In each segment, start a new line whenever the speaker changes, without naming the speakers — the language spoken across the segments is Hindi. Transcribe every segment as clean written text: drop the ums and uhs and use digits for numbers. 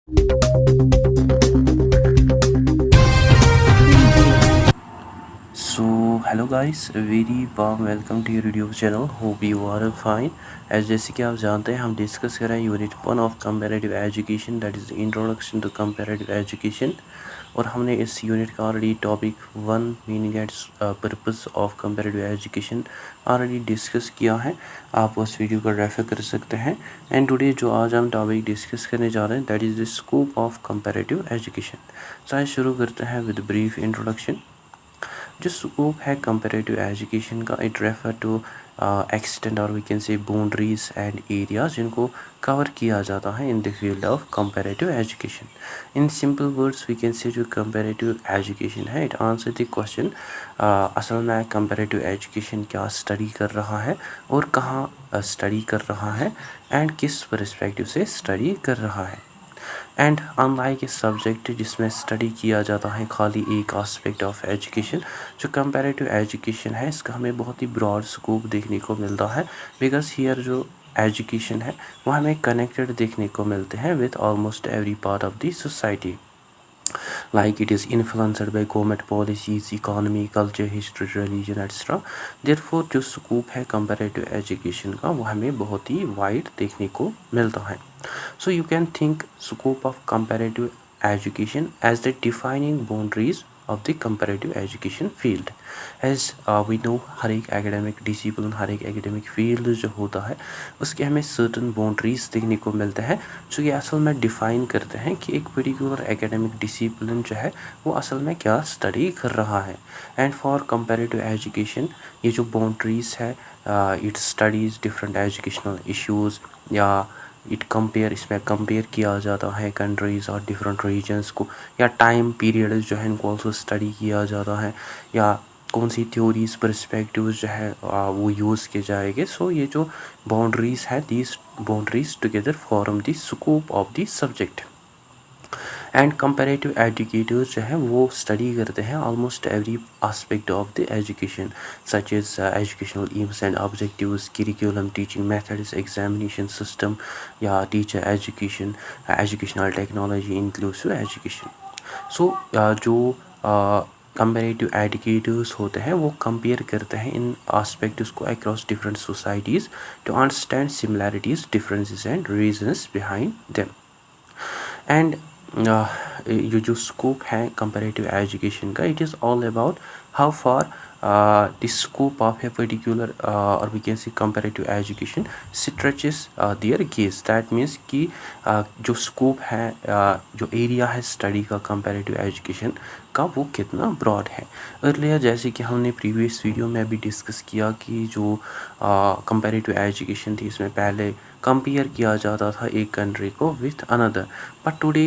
So hello guys, a very warm welcome to your YouTube channel. Hope you are fine. As जैसे कि आप जानते हैं हम डिस्कस कर रहे हैं unit 1 of comparative education, that is the introduction to comparative education. और हमने इस यूनिट का already topic 1 meaning and purpose of comparative education already discuss किया है। आप उस वीडियो को रेफर कर सकते हैं। एंड टुडे जो आज हम टॉपिक डिस्कस करने जा रहे हैं that is the scope of comparative education. तो आज शुरू करते हैं विद ब्रीफ इंट्रोडक्शन। जो स्कोप है कंपैरेटिव एजुकेशन का, इट रेफर टू एक्सटेंड और we can say boundaries and areas जिनको कवर किया जाता है in the field of comparative education. In simple words we can say जो कंपैरेटिव एजुकेशन है, इट आंसर द क्वेश्चन असल में कंपैरेटिव एजुकेशन क्या स्टडी कर रहा है और कहाँ स्टडी कर रहा है एंड किस पर्सपेक्टिव से स्टडी कर रहा है। एंड अनलाइक ए सब्जेक्ट जिसमें स्टडी किया जाता है खाली एक आस्पेक्ट ऑफ एजुकेशन, जो कंपैरेटिव एजुकेशन है इसका हमें बहुत ही ब्रॉड स्कोप देखने को मिलता है। बिकॉज हियर जो एजुकेशन है वो हमें कनेक्टेड देखने को मिलते हैं with almost every part of the society, like it is influenced by government policies, economy, culture, history, religion, etc. Therefore जो स्कोप है कंपैरेटिव एजुकेशन का वो हमें बहुत ही वाइड देखने को मिलता है। So you can think scope of comparative education as the defining boundaries of the comparative education field. As we know हर एक academic discipline, हर एक academic field जो होता है उसके हमें certain boundaries देखने को मिलते हैं जो कि असल में define करते हैं कि एक particular academic discipline जो है वो असल में क्या study कर रहा है। And for comparative education ये जो boundaries है it studies different educational issues या इसमें कंपेयर किया जाता है कंट्रीज़ और डिफरेंट रीजन्स को, या टाइम पीरियड जो है इनको ऑल्सो स्टडी किया जाता है, या कौन सी थ्योरीज पर्सपेक्टिव्स जो है वो यूज़ किए जाएंगे। सो ये जो बाउंड्रीज़ है these boundaries together form the scope of the subject. And comparative educators जो है वो स्टडी करते हैं almost every aspect of the education such as educational aims and objectives, curriculum, teaching methods, examination system या teacher education, educational technology, inclusive education. So जो कंपैरेटिव एजुकेटर्स होते हैं वो कंपेयर करते हैं इन आस्पेक्ट्स को across different societies to understand similarities, differences and reasons behind them. And ये जो स्कोप है कंपैरेटिव एजुकेशन का, it is all about how far the scope of a particular और we can see comparative education stretches their gaze. That means कि जो स्कोप है जो एरिया है स्टडी का कंपैरेटिव एजुकेशन का वो कितना ब्रॉड है। अर्लियर जैसे कि हमने प्रीवियस वीडियो में भी डिस्कस किया कि जो कंपैरेटिव एजुकेशन थी इसमें पहले कंपेयर किया जाता था एक कंट्री को विथ अनदर, बट टुडे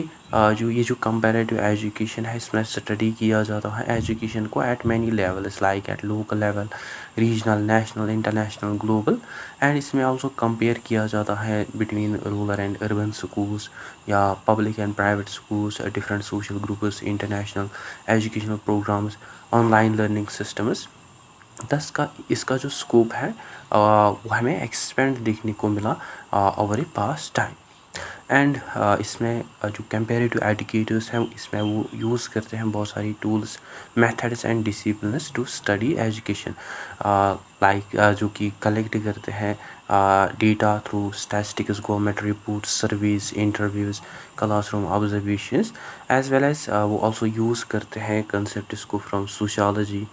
ये जो कंपैरेटिव एजुकेशन है इसमें स्टडी किया जाता है एजुकेशन को at many levels, like at local level, regional, national, international, global. And इसमें ऑल्सो कंपेयर किया जाता है between rural and urban schools या public and private schools, different social groups, international educational programmes, online learning systems. इसका जो स्कोप है वो हमें एक्सपेंड देखने को मिला over A past time. And इसमें जो कंपैरेटिव एजुकेटर्स हैं इसमें वो यूज़ करते हैं बहुत सारी tools, methods and disciplines to study education, like जो कि कलेक्ट करते हैं data through statistics, government reports, surveys, interviews, classroom observations, as well as वो ऑल्सो यूज़ करते हैं कंसेप्ट्स को from sociology,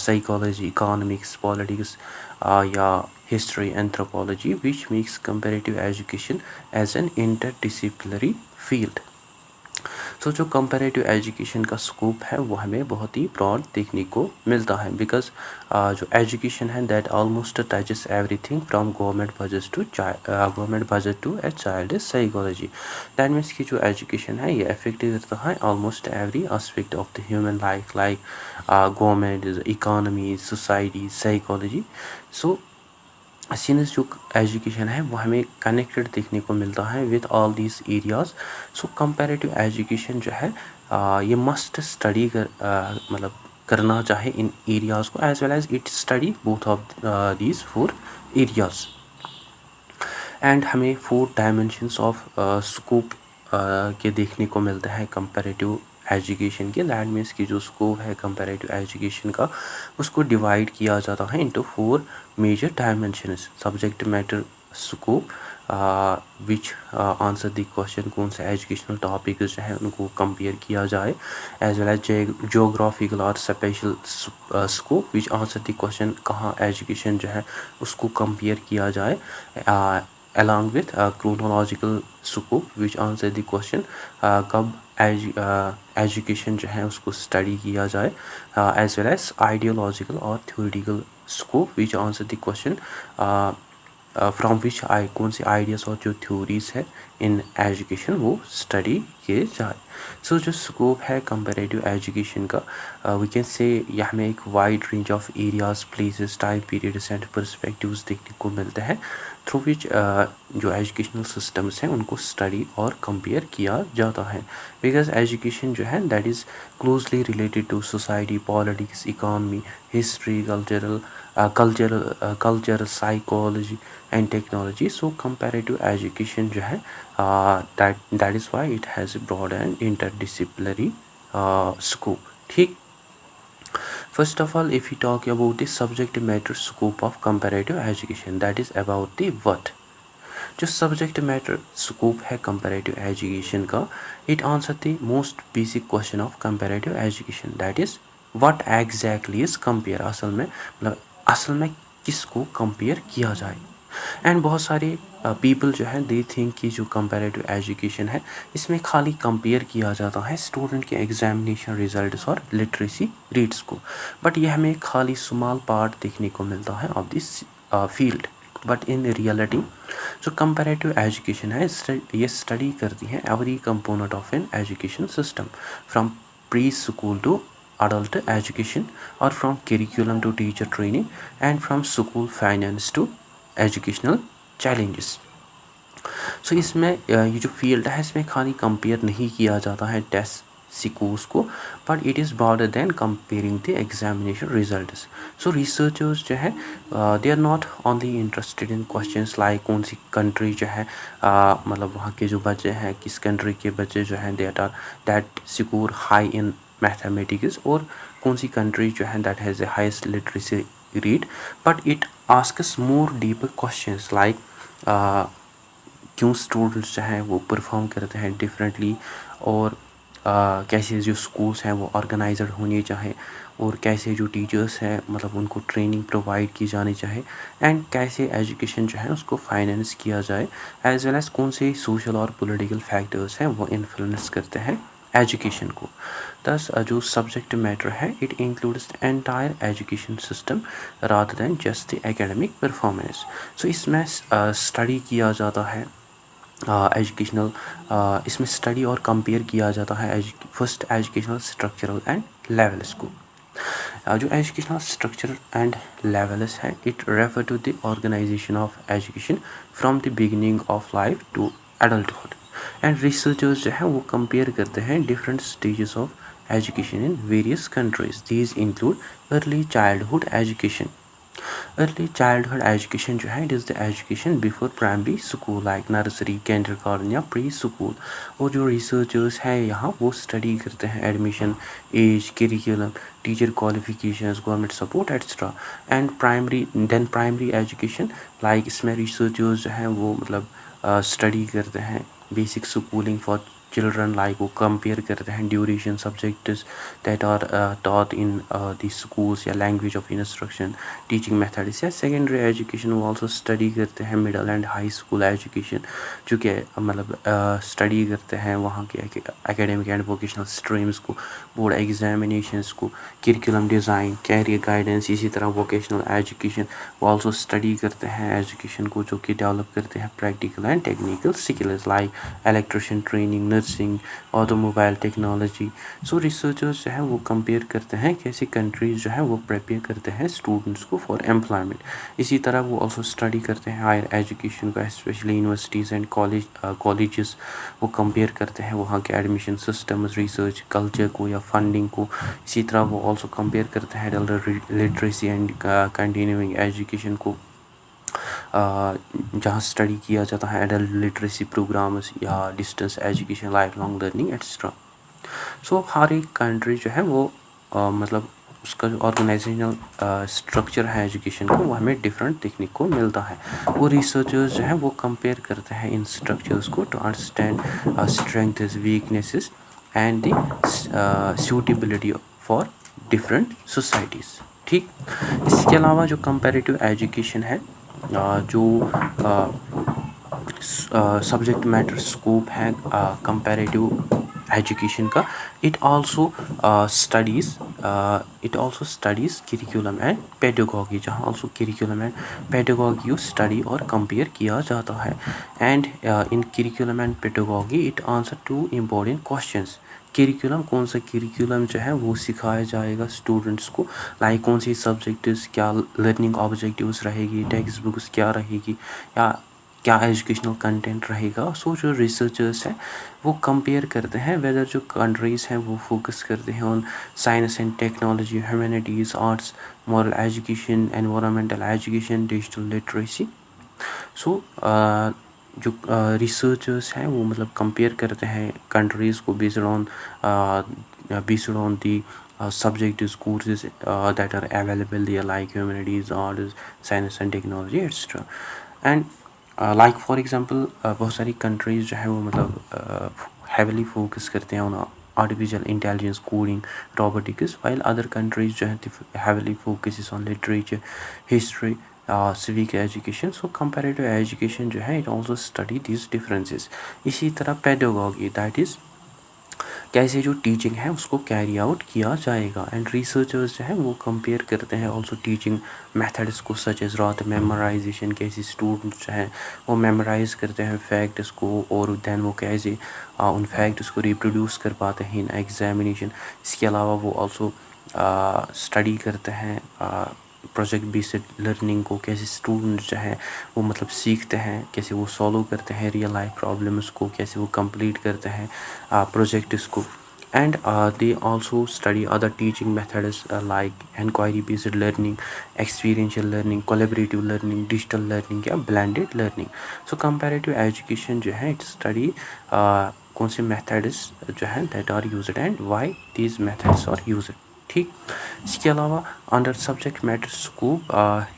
psychology, economics, politics, या history, anthropology, which makes comparative education as an interdisciplinary field. सो जो कंपैरेटिव एजुकेशन का स्कोप है वो हमें बहुत ही ब्रॉड देखने को मिलता है, बिकॉज जो एजुकेशन है that almost touches everything from government budget to a child psychology. That means की जो एजुकेशन है ये अफेक्ट करता है almost every aspect of the human life, like government, economy, society, psychology. So since जो एजुकेशन है वो हमें कनेक्टेड देखने को मिलता है with all these areas. So comparative education जो है ये मस्ट स्टडी मतलब करना चाहे इन एरियाज़ को, as well as it study both of these 4 areas. And हमें 4 डायमेंशंस ऑफ स्कोप के देखने को मिलता है कंपैरेटिव एजुकेशन के। दैट मीन्स कि जो स्कोप है कंपैरेटिव एजुकेशन का, उसको डिवाइड किया जाता है into 4 major dimensions. Subject matter scope which answer the question, कौन से एजुकेशनल टॉपिक जो है उनको कंपेयर किया जाए, एज वेल एज जोग्राफिकल और special scope which answer the question कहाँ एजुकेशन जो है उसको कंपेयर किया जाए, along with chronological scope which answer the question कब एजुकेशन जो है उसको स्टडी किया जाए, एज वेल एज आइडियोलॉजिकल और theoretical scope which answer the question from which कौन से आइडियाज़ और जो थ्योरीज है इन एजुकेशन वो स्टडी किए जाए। सो जो स्कोप है कंपैरेटिव एजुकेशन का, वी कैन से यहाँ में एक wide range of areas, places, time periods and perspectives देखने को मिलते हैं थ्रू विच जो एजुकेशनल सिस्टम्स हैं उनको स्टडी और कंपेयर किया जाता है। बिकॉज एजुकेशन जो है that is closely related to society, politics, economy, history, culture, psychology and technology. So comparative education जो है that is why it has broad and interdisciplinary scope. ठीक, first of all, if we talk about the subject matter scope of comparative education, that is about the what। जो सब्जेक्ट मैटर स्कोप है कंपैरेटिव एजुकेशन का, it answer the most basic question of comparative education, that is what exactly is compare. असल में किसको कंपेयर किया जाए। एंड बहुत सारे पीपल जो है दे थिंक कि जो कंपैरेटिव एजुकेशन है इसमें खाली कंपेयर किया जाता है स्टूडेंट के एग्जामिनेशन रिजल्ट्स और लिटरेसी रेट्स को, बट ये हमें खाली स्मॉल पार्ट देखने को मिलता है of this field. But in reality जो कंपैरेटिव एजुकेशन है ये स्टडी करती है every component of an education system, from preschool to adult education, or from curriculum to teacher training, and from school finance to educational challenges. So इसमें ये जो फील्ड है इसमें खाली कंपेयर नहीं किया जाता है टेस्ट स्कोर्स को, but it is broader than comparing the examination results. So researchers जो है they are not only interested in questions like कौन सी कंट्री जो है मतलब वहाँ के जो बच्चे हैं किस कंट्री के बच्चे जो हैं that score high in mathematics, और कौन सी कंट्री जो है that has a highest literacy rate, but it asks more deeper questions like क्यों स्टूडेंट्स जो हैं वो परफॉर्म करते हैं डिफरेंटली, और कैसे जो स्कूल्स हैं वो ऑर्गेनाइज्ड होने चाहिए, और कैसे जो टीचर्स हैं मतलब उनको ट्रेनिंग प्रोवाइड की जानी चाहिए, एंड कैसे एजुकेशन जो है उसको फाइनेंस किया जाए, एज वेल एज कौन से सोशल और पॉलिटिकल फैक्टर्स हैं वो इन्फ्लुएंस करते हैं एजुकेशन को। दस जो सब्जेक्ट मैटर है it includes the entire education system rather than just the academic performance. So इसमें स्टडी किया जाता है एजुकेशनल इसमें स्टडी और कंपेयर किया जाता है first educational structural and levels को। जो एजुकेशनल स्ट्रक्चर एंड लेवल्स है it refer to the organisation of education from the beginning of life to adulthood, and researchers जो है वो कंपेयर करते हैं different stages of education in various countries. These include early childhood education. Early childhood education जो है it is the education before primary school like nursery, kindergarten या प्री स्कूल। और जो रिसर्चर्स हैं यहाँ वो स्टडी करते हैं admission, age, curriculum, teacher qualifications, government support etcetera, and primary education like इसमें रिसर्चर्स जो हैं वो मतलब स्टडी करते हैं basic schooling for children, like वो कंपेयर करते हैं duration, subjects that are taught in the schools या language of instruction, teaching methods. या सेकेंडरी एजुकेशन वो आल्सो स्टडी करते हैं middle and high school education, जो कि मतलब स्टडी करते हैं वहाँ के एकेडमिक एंड वोकेशनल स्ट्रीम्स को, बोर्ड एग्जामिनेशंस को, करिकुलम डिज़ाइन, कैरियर गाइडेंस। इसी तरह वोकेशनल एजुकेशन वो आल्सो स्टडी करते हैं एजुकेशन को, जो कि डेवलप करते हैं practical and technical skills like electrician training, nursing, automobile technology. So researchers जो है वो कंपेयर करते हैं कैसी कंट्रीज जो है वो प्रिपेयर करते हैं स्टूडेंट्स को फॉर एम्प्लॉयमेंट। इसी तरह वो ऑल्सो स्टडी करते हैं हायर एजुकेशन का, स्पेशली यूनिवर्सिटीज़ एंड कॉलेजेस। वो कंपेयर करते हैं वहाँ के एडमिशन सिस्टम्स, रिसर्च कल्चर को या फंडिंग को। इसी तरह वो ऑल्सो कंपेयर करते हैं लिटरेसी एंड कंटिन्यूइंग एजुकेशन को। जहाँ स्टडी किया जाता है एडल्ट लिटरेसी प्रोग्राम्स या distance education, life long learning etcetera. So हर एक कंट्री जो है वो मतलब उसका जो ऑर्गेनाइजेशनल स्ट्रक्चर है एजुकेशन का, वो हमें डिफरेंट देखने को मिलता है। वो रिसर्चर्स जो है वो कंपेयर करते हैं इन स्ट्रक्चर्स को to understand strengths, weaknesses and the suitability for different societies. ठीक, इसके अलावा जो कंपैरेटिव एजुकेशन है, जो सब्जेक्ट मैटर स्कोप है कंपैरेटिव एजुकेशन का, it also studies curriculum and pedagogy, जहाँ आल्सो करिकुलम एंड पेडागोगी को स्टडी और कंपेयर किया जाता है। And in curriculum and pedagogy it answer to important questions. Curriculum, कौन सा करिकुलम जो है वो सिखाया जाएगा स्टूडेंट्स को, लाइक कौन सी सब्जेक्ट्स, क्या लर्निंग ऑब्जेक्टिव्स रहेगी, टेक्स्ट बुक्स क्या रहेगी, या क्या एजुकेशनल कंटेंट रहेगा। सो जो रिसर्चर्स हैं वो कंपेयर करते हैं वेदर जो कंट्रीज़ हैं वो फोकस करते हैं on science and technology, humanities, arts, moral education, environmental education, digital literacy. So जो रिसर्चर्स हैं वो मतलब कंपेयर करते हैं कंट्रीज़ को based on the subjects courses that are available there, like humanities, arts, science and technology etc. And like for example बहुत सारी कंट्रीज़ जो है वो मतलब हैवीली फोकस करते हैं on artificial intelligence, coding, robotics, while other countries जो है heavily focus on literature, history, civic education. So comparative education जो है it also study this differences. इसी तरह पेडागोगी, दैट इज़ कैसे जो टीचिंग है उसको कैरी आउट किया जाएगा। एंड रिसर्चर्स जो है वो कंपेयर करते हैं ऑल्सो टीचिंग मेथड्स को, सच एज रात मेमोराइजेशन, कैसे स्टूडेंट्स जो हैं वो मेमोराइज करते हैं फैक्ट्स को और देन वो कैसे उन फैक्ट्स को रिप्रोड्यूस कर पाते हैं इन एग्जामिनेशन। इसके अलावा वो ऑल्सो स्टडी करते हैं प्रोजेक्ट बेस्ड लर्निंग को, कैसे स्टूडेंट्स जो है वो मतलब सीखते हैं, कैसे वो सॉल्व करते हैं रियल लाइफ प्रॉब्लम्स को, कैसे वो कंप्लीट करते हैं प्रोजेक्ट्स को। And they also study other teaching methods like inquiry based learning, experiential learning, collaborative learning, digital learning या blended learning. So comparative education जो है इट स्टडी कौन से मेथड्स जो हैं that are used and why these methods are used. ठीक, इसके अलावा under subject matter scope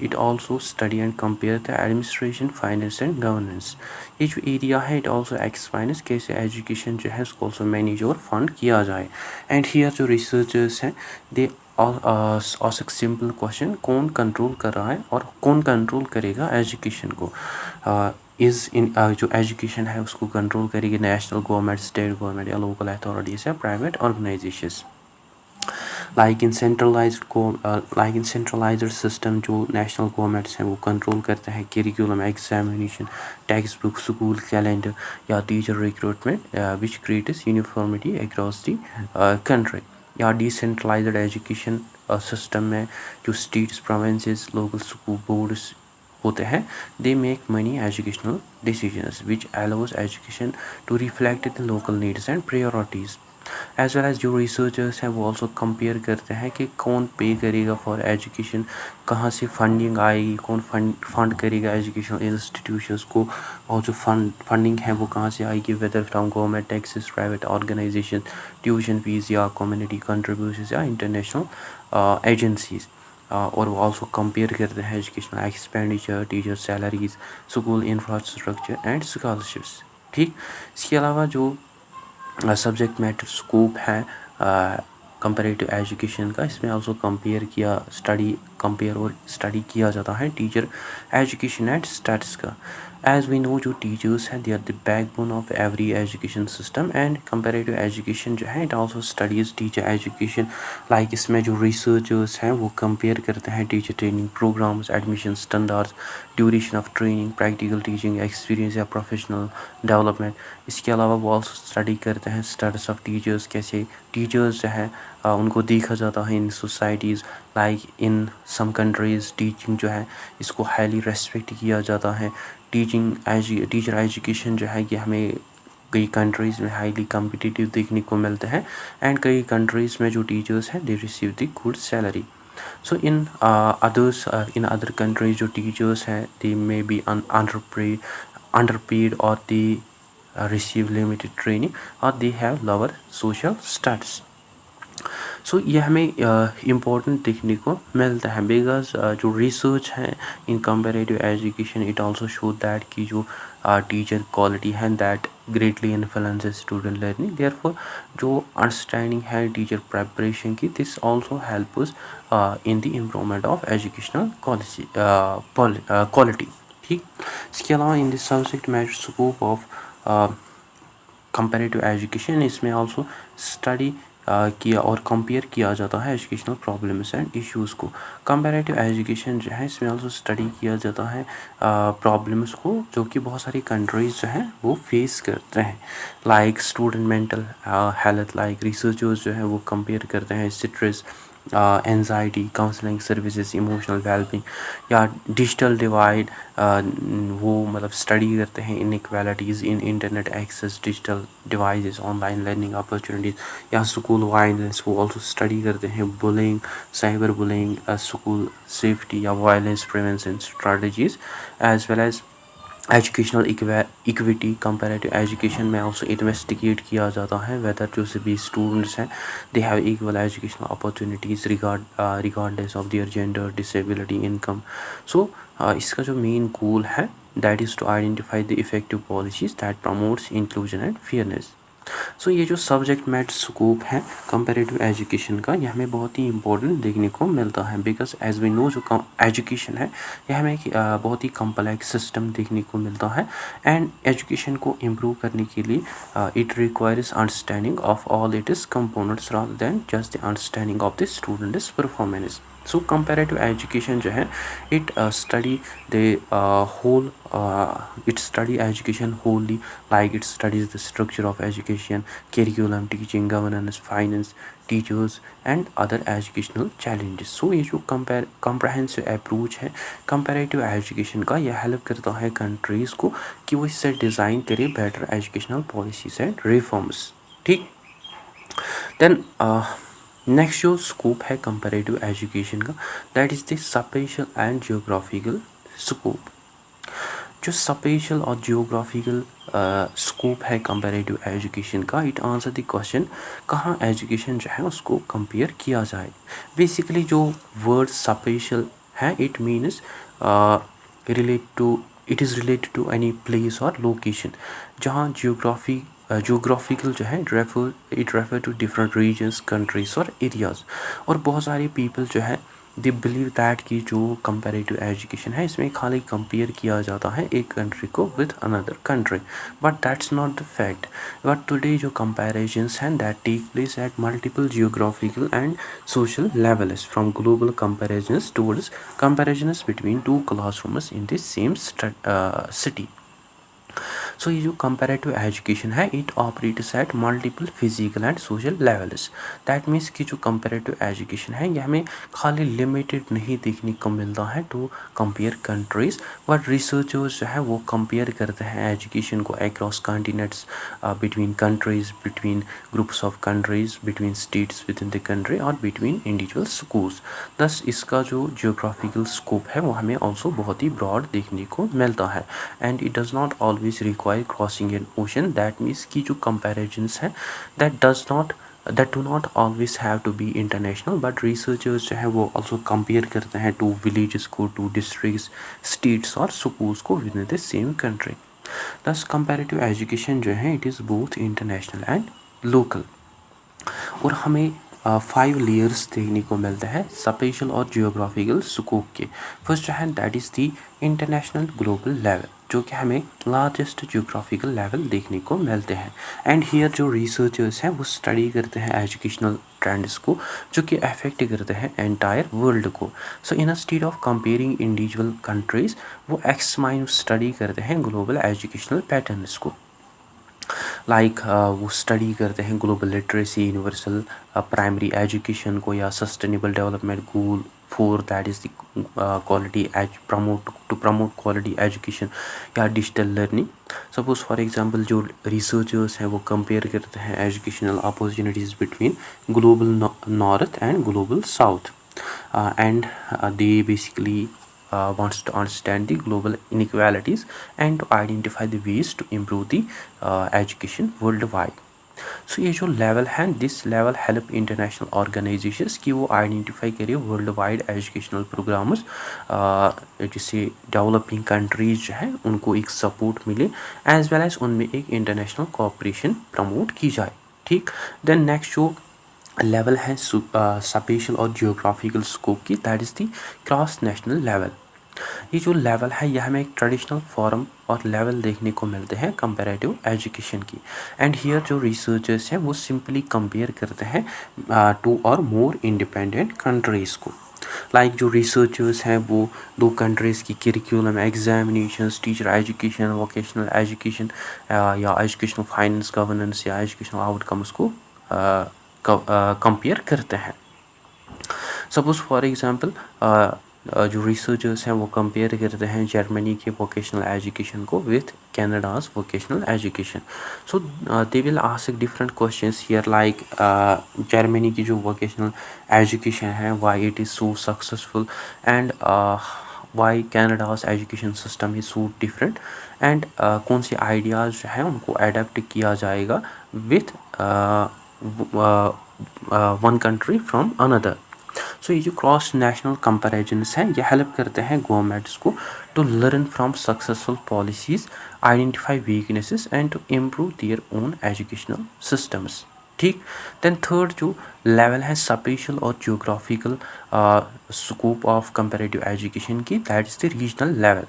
it also study and compare the administration, finance and governance. ये जो एरिया है इट आल्सो एक्सप्लेन्स कैसे एजुकेशन जो है उसको आल्सो मैनेज और फंड किया जाए। एंड हियर जो रिसर्चर्स हैं दे आस्क सिंपल क्वेश्चन, कौन कंट्रोल कर रहा है और कौन कंट्रोल करेगा एजुकेशन को। जो एजुकेशन है उसको कंट्रोल करेगी नेशनल गवर्नमेंट, स्टेट गवर्नमेंट या लोकल अथॉरिटीज़ या private organisations. Like in centralised system जो नेशनल गवर्नमेंट्स हैं वो कंट्रोल करते हैं curriculum, examination, text book, school calendar या teacher recruitment which creates uniformity across the country. या डिसेंट्रलाइज्ड एजुकेशन सिस्टम में जो states, provinces, local school boards होते हैं, they make many educational decisions which allows education to reflect the local needs and priorities. As well as जो रिसर्चर्स हैं वो ऑल्सो कंपेयर करते हैं कि कौन पे करेगा फॉर एजुकेशन, कहाँ से फंडिंग आएगी, कौन फंड करेगा एजुकेशनल इंस्टीट्यूशंस को, और जो फंडिंग है वो कहाँ से आएगी, whether from government, taxes, private organisation, tuition fees या कम्युनिटी कंट्रीब्यूशंस या इंटरनेशनल एजेंसीज। और वो ऑल्सो कंपेयर करते हैं educational expenditure, teacher salaries, school infrastructure and scholarships. ठीक, इसके अलावा जो सब्जेक्ट मैटर स्कोप है कंपैरेटिव एजुकेशन का, इसमें आल्सो कंपेयर और स्टडी किया जाता है टीचर एजुकेशन एंड स्टैट्स का। एज वी नो जो टीचर्स हैं they are the backbone of every education system. And comparative education जो है it also studies teacher education. Like इसमें जो रिसर्चर्स हैं वो कंपेयर करते हैं teacher training programmes, admission standards, duration of training, practical teaching experience या प्रोफेशनल डेवलपमेंट। इसके अलावा वो आल्सो स्टडी करते हैं स्टेटस ऑफ टीचर्स, कैसे टीचर्स जो है उनको देखा जाता है in societies. Like in some countries teaching जो है इसको हाईली रेस्पेक्ट किया जाता है। टीचर एजुकेशन जो है कि हमें कई कंट्रीज़ में हाईली कम्पिटिटिव देखने को मिलते हैं। एंड कई कंट्रीज़ में जो टीचर्स हैं they receive the good salary. So in in other countries जो टीचर्स हैं they may be underpaid or they receive limited training or they have lower social status. सो ये हमें इम्पोर्टेंट देखने को मिलता है बिकॉज जो रिसर्च है in comparative education it also show that कि जो टीचर क्वालिटी है that greatly influences student learning therefore जो अंडरस्टैंडिंग है टीचर प्रेपरेशन की this also help us in the improvement of educational quality. ठीक, इसके अलावा in this subject matter scope of comparative education इसमें आल्सो स्टडी किया और कंपेयर किया जाता है एजुकेशनल प्रॉब्लम्स एंड इश्यूज़ को। कंपेरेटिव एजुकेशन जो है इसमें आल्सो स्टडी किया जाता है प्रॉब्लम्स को जो कि बहुत सारी कंट्रीज जो हैं वो फेस करते हैं, like student mental health, like researchers जो है वो कंपेयर करते हैं stress, anxiety, counselling services, emotional wellbeing या डिजिटल डिवाइड, वो मतलब स्टडी करते हैं inequalities in internet access, digital devices, online learning opportunities या स्कूल वायलेंस वो ऑल्सो स्टडी करते हैं, bullying, cyber bullying, school safety या violence prevention strategies as well as educational equity. Comparative education में ऑल्सो इन्वेस्टिगेट किया जाता है वेदर जो सभी स्टूडेंट्स हैं they have equal educational opportunities regardless of their gender, disability, income. So इसका जो मेन गोल है that is to identify the effective policies that promotes inclusion and fairness. So ये जो सब्जेक्ट मैटर स्कोप है कंपेरेटिव एजुकेशन का ये हमें बहुत ही इंपॉर्टेंट देखने को मिलता है बिकॉज एज वी नो जो एजुकेशन है ये हमें बहुत ही कम्प्लेक्स सिस्टम देखने को मिलता है एंड एजुकेशन को इम्प्रूव करने के लिए it requires understanding of all it is components rather than just the understanding of the students performance. So comparative education जो है it study the whole it study education wholly, like it studies the structure of education, curriculum, teaching, governance, finance, teachers and other educational challenges. So ये जो comprehensive approach है comparative education का यह हेल्प करता है कंट्रीज को कि वो इससे डिज़ाइन करे better educational policies and reforms. ठीक, देन नेक्स्ट जो स्कोप है कंपेरेटिव एजुकेशन का that is the spatial and geographical scope. जो स्पेशल और जियोग्राफिकल स्कोप है कंपेरेटिव एजुकेशन का इट आंसर द क्वेश्चन कहाँ एजुकेशन जो है उसको कंपेयर किया जाए। बेसिकली जो वर्ड स्पेशल है it means it is related to any place और लोकेशन, जहाँ जियोग्राफिकल जो है it refer to different regions, countries और एरियाज़। और बहुत सारे पीपल जो है दे बिलीव दैट कि जो कंपेरेटिव एजुकेशन है इसमें खाली कंपेयर किया जाता है एक कंट्री को with another country, but that's not the fact. But today जो कंपैरिजंस हैं that take place at multiple geographical and social levels from global comparisons towards comparisons between two classrooms in the same city. So ये जो कंपेरेटिव एजुकेशन है it operates at multiple physical and social levels. That means कि जो कंपेरेटिव एजुकेशन है ये हमें खाली लिमिटेड नहीं देखने को मिलता है to compare countries, but researchers जो है वो कंपेयर करते हैं एजुकेशन को across continents, between countries, between groups of countries, between states with in the country और बिटवीन इंडिविजुअल स्कूल्स। दस इसका जो जियोग्राफिकल स्कोप है वो हमें ऑल्सो बहुत ही ब्रॉड देखने को मिलता है and it does not always require crossing N ocean. That means की जो कंपैरिजंस हैं that do not always have to be international, but researchers जो है वो also compare करते हैं to villages को, to districts, states और schools को within the same country. Thus comparative education जो है it is both international and local. और हमें 5 लेयर्स देखने को मिलते हैं स्पेशल और जियोग्राफिकल स्कोप के। फर्स्ट जो है that is the international global level, जो कि हमें लार्जेस्ट जियोग्राफिकल लेवल देखने को मिलते हैं एंड हियर जो रिसर्चर्स हैं वो स्टडी करते हैं एजुकेशनल ट्रेंड्स को जो कि अफेक्ट करते हैं एंटायर वर्ल्ड को। So instead of comparing individual countries वो एक्समाइन स्टडी करते हैं ग्लोबल एजुकेशनल पैटर्न्स को, लाइक वो स्टडी करते हैं global literacy, universal primary education को या sustainable development goal 4 that is the quality promote quality education या digital learning. Suppose for example जो रिसर्चर्स हैं वो कंपेयर करते हैं educational opportunities between global north and global south. and they basically wants to understand the global inequalities and to identify the ways to improve the education worldwide. सो ये जो लेवल है this level help international organisations कि वो आइडेंटिफाई करें वर्ल्ड वाइड एजुकेशनल प्रोग्राम्स जिससे डेवलपिंग कंट्रीज जो है उनको एक सपोर्ट मिले एज वेल एज उनमें एक इंटरनेशनल कोऑपरेशन प्रमोट की जाए. ठीक. देन नेक्स्ट जो लेवल है स्पेशल और जियोग्राफिकल स्कोप की, that is the cross national level. ये जो लेवल है यह हमें एक ट्रेडिशनल फॉर्म और लेवल देखने को मिलते हैं कंपैरेटिव एजुकेशन की. एंड हियर जो रिसर्चर्स हैं वो सिंपली कंपेयर करते हैं टू और मोर इंडिपेंडेंट कंट्रीज़ को. लाइक जो रिसर्चर्स हैं वो दो कंट्रीज़ की curriculum, examinations, teacher education, vocational education या एजुकेशनल फाइनेंस, गवर्नेंस या एजुकेशनल आउटकम्स को कंपेयर करते हैं. सपोज फॉर एग्जांपल जो रिसर्चर्स हैं वो कंपेयर करते हैं जर्मनी के वोकेशनल एजुकेशन को with Canada's vocational education. So they will ask different questions here like Germany की जो वोकेशनल एजुकेशन है why it is so successful and why Canada's education system is so different and कौन से आइडियाज़ जो हैं उनको अडेप्ट किया जाएगा with one country from another. So ये जो क्रॉस नेशनल कंपैरिजन्स हैं ये हेल्प करते हैं गवर्नमेंट्स को to learn from successful policies, identify weaknesses and to improve their own educational systems. ठीक. देन थर्ड जो लेवल है स्पेशल और geographical scope of comparative education की, that is the regional level.